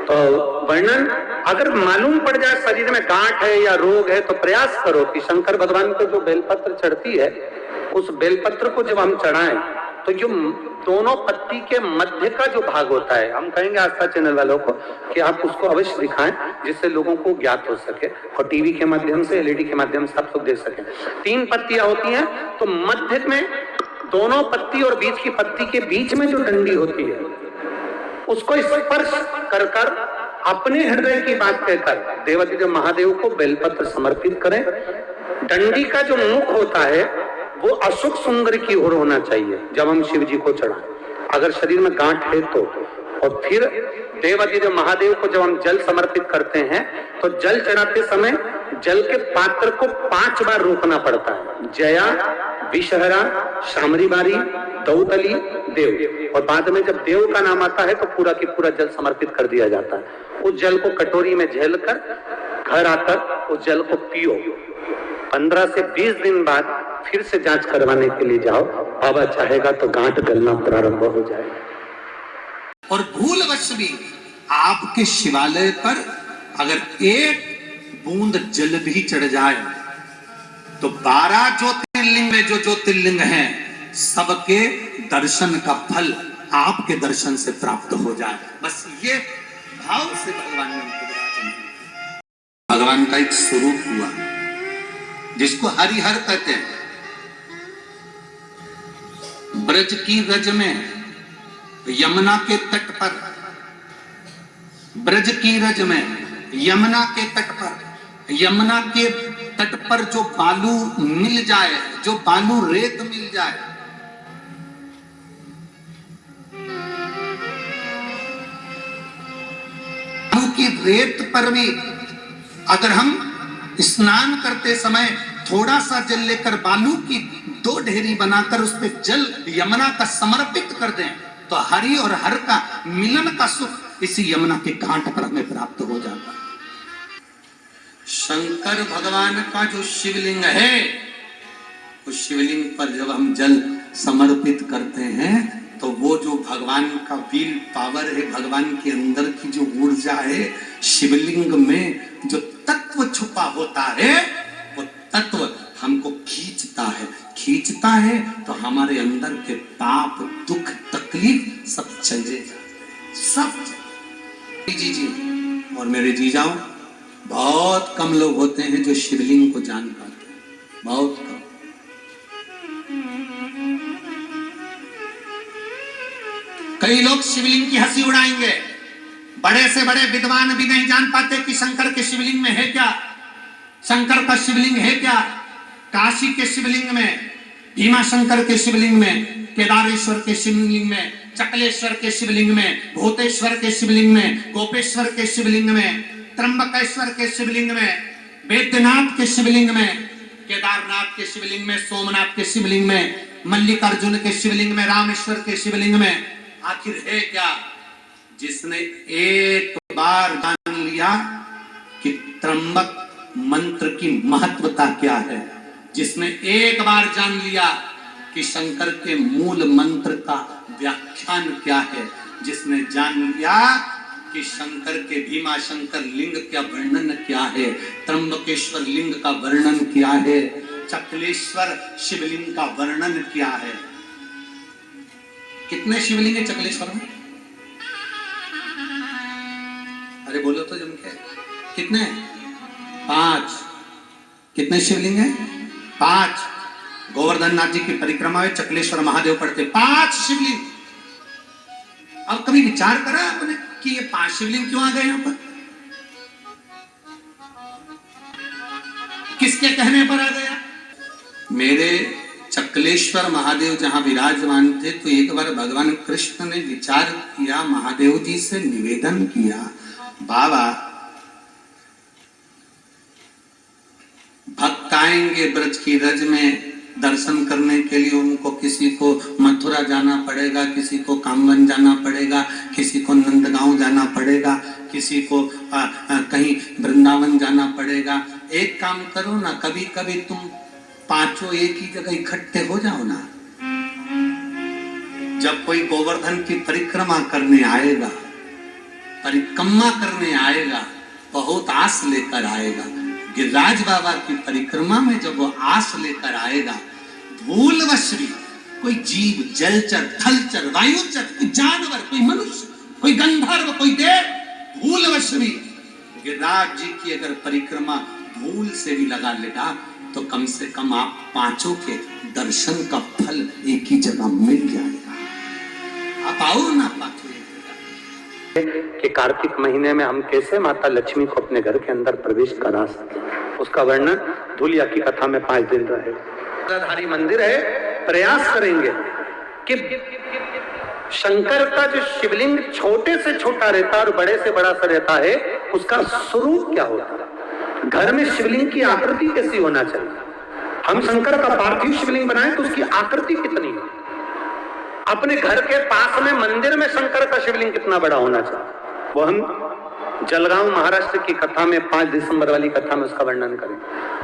तो वर्णन अगर मालूम पड़ जाए शरीर में गांठ है या रोग है तो प्रयास करो कि शंकर भगवान को जो बेलपत्र चढ़ती है उस बेलपत्र को जब हम चढ़ाएं तो जो दोनों पत्ती के मध्य का जो भाग होता है, हम कहेंगे आस्था चैनल वालों को कि आप उसको अवश्य दिखाएं जिससे लोगों को ज्ञात हो सके और टीवी के माध्यम से एलईडी के माध्यम से आप लोग देख सकें। 3 पत्तियां होती हैं तो मध्य में दोनों पत्ती और बीच की पत्ती के बीच में जो डंडी होती है उसको स्पर्श कर कर अपने हृदय की बात कहकर देवादिदेव महादेव को बेलपत्र समर्पित करें। डंडी का जो मुख होता है वो अशोक सुंदर की ओर होना चाहिए जब हम शिव जी को चढ़ाएं। अगर शरीर में गांठ है तो, और फिर देवादिदेव महादेव को जब हम जल समर्पित करते हैं तो जल चढ़ाते समय जल के पात्र को 5 बार रोकना पड़ता है। जया, विषहरा, शामरी बारी, दौतली, देव, और बाद में जब देव का नाम आता है तो पूरा की पूरा जल समर्पित कर दिया जाता है। उस जल को कटोरी में झेलकर घर आकर उस जल को पियो। 15 से 20 दिन बाद फिर से जांच करवाने के लिए जाओ, बाबा चाहेगा तो गांठ गलना प्रारंभ हो जाएगा। और भूलवश भी आपके शिवालय पर अगर 1 बूंद जल भी चढ़ जाए तो 12 ज्योतिर्लिंग में जो ज्योतिर्लिंग हैं सबके दर्शन का फल आपके दर्शन से प्राप्त हो जाए। बस ये भाव से भगवान ने उनको विराजमान किया। भगवान का एक स्वरूप हुआ जिसको हरिहर कहते हैं। ब्रज की रज में यमुना के तट पर, ब्रज की रज में यमुना के तट पर, यमुना के तट पर जो बालू मिल जाए, जो बालू रेत मिल जाए, बालू की रेत पर भी अगर हम स्नान करते समय थोड़ा सा जल लेकर बालू की 2 ढेरी बनाकर उस पर जल यमुना का समर्पित कर दें तो हरि और हर का मिलन का सुख इसी यमुना के घाट पर हमें प्राप्त हो जाता है। शंकर भगवान का जो शिवलिंग है उस शिवलिंग पर जब हम जल समर्पित करते हैं तो वो जो भगवान का विल पावर है, भगवान के अंदर की जो ऊर्जा है, शिवलिंग में जो तत्व छुपा होता है वो तत्व हमको खींचता है तो हमारे अंदर के पाप, दुख, तकलीफ सब चले जाते, सब। जी और मेरे जीजाओं, बहुत कम लोग होते हैं जो शिवलिंग को जान पाते हैं, बहुत कम। कई लोग शिवलिंग की हंसी उड़ाएंगे, बड़े से बड़े विद्वान भी नहीं जान पाते कि शंकर के शिवलिंग में है क्या, शंकर का शिवलिंग है क्या। काशी के शिवलिंग में, भीमा शंकर के शिवलिंग में, केदारेश्वर के शिवलिंग में, चकलेश्वर के शिवलिंग में, भूतेश्वर के शिवलिंग में, गोपेश्वर के शिवलिंग में, त्र्यंबकेश्वर के शिवलिंग में, बैद्यनाथ के शिवलिंग में, केदारनाथ के शिवलिंग में, सोमनाथ के शिवलिंग में, मल्लिकार्जुन के शिवलिंग में, रामेश्वर के शिवलिंग में आखिर है क्या। जिसने एक बार जान लिया कि त्र्यंबक मंत्र की महत्वता क्या है, जिसने एक बार जान लिया कि शंकर के मूल मंत्र का व्याख्यान क्या है, जिसने जान लिया कि शंकर के भीमा शंकर लिंग का वर्णन क्या है, त्र्यंबकेश्वर लिंग का वर्णन क्या है, चकलेश्वर शिवलिंग का वर्णन क्या है। कितने शिवलिंग है चकलेश्वर में? अरे बोलो तो जम के, कितने? 5। कितने शिवलिंग है? 5। गोवर्धन नाथ जी की परिक्रमा में चकलेश्वर महादेव पढ़ते 5 शिवलिंग। अब कभी विचार करा आपने कि ये 5 शिवलिंग क्यों आ गए यहां पर, किसके कहने पर आ गया? मेरे चकलेश्वर महादेव जहां विराजमान थे तो एक बार भगवान कृष्ण ने विचार किया, महादेव जी से निवेदन किया, बाबा भक्त आएंगे ब्रज की रज में दर्शन करने के लिए, उनको किसी को मथुरा जाना पड़ेगा, किसी को कामवन जाना पड़ेगा, किसी को नंदगांव जाना पड़ेगा, किसी को कहीं वृंदावन जाना पड़ेगा। एक काम करो ना, कभी कभी तुम 5 एक ही जगह इकट्ठे हो जाओ ना। जब कोई गोवर्धन की परिक्रमा करने आएगा परिक्रमा करने आएगा, बहुत आस लेकर आएगा। गिरिराज बाबा की परिक्रमा में जब वो आस लेकर आएगा, भूलवश भी कोई जीव, जलचर, थलचर, वायुचर, कोई जानवर, कोई मनुष्य, कोई गंधर्व, कोई देव, भूलवश भी गिरिराज जी की अगर परिक्रमा भूल से भी लगा लेगा तो कम से कम आप पांचों के दर्शन का फल एक ही जगह मिल जाएगा। आप आओ ना पांचों कि कार्तिक महीने में हम कैसे माता लक्ष्मी को अपने घर के अंदर प्रवेश करा सकते, उसका वर्णन धूलिया की कथा में 5 दिन रहेगा। धारी मंदिर है, प्रयास करेंगे कि शंकर का जो शिवलिंग छोटे से छोटा रहता है और बड़े से बड़ा सा रहता है, उसका स्वरूप क्या होता है, घर में शिवलिंग की आकृति कैसी होना चाहिए। हम शंकर का पार्थिव शिवलिंग बनाए तो उसकी आकृति कितनी है, अपने घर के पास में मंदिर में शंकर का शिवलिंग कितना बड़ा होना चाहिए, वो हम जलगांव महाराष्ट्र की कथा में 5 दिसंबर वाली कथा में उसका वर्णन करेंगे।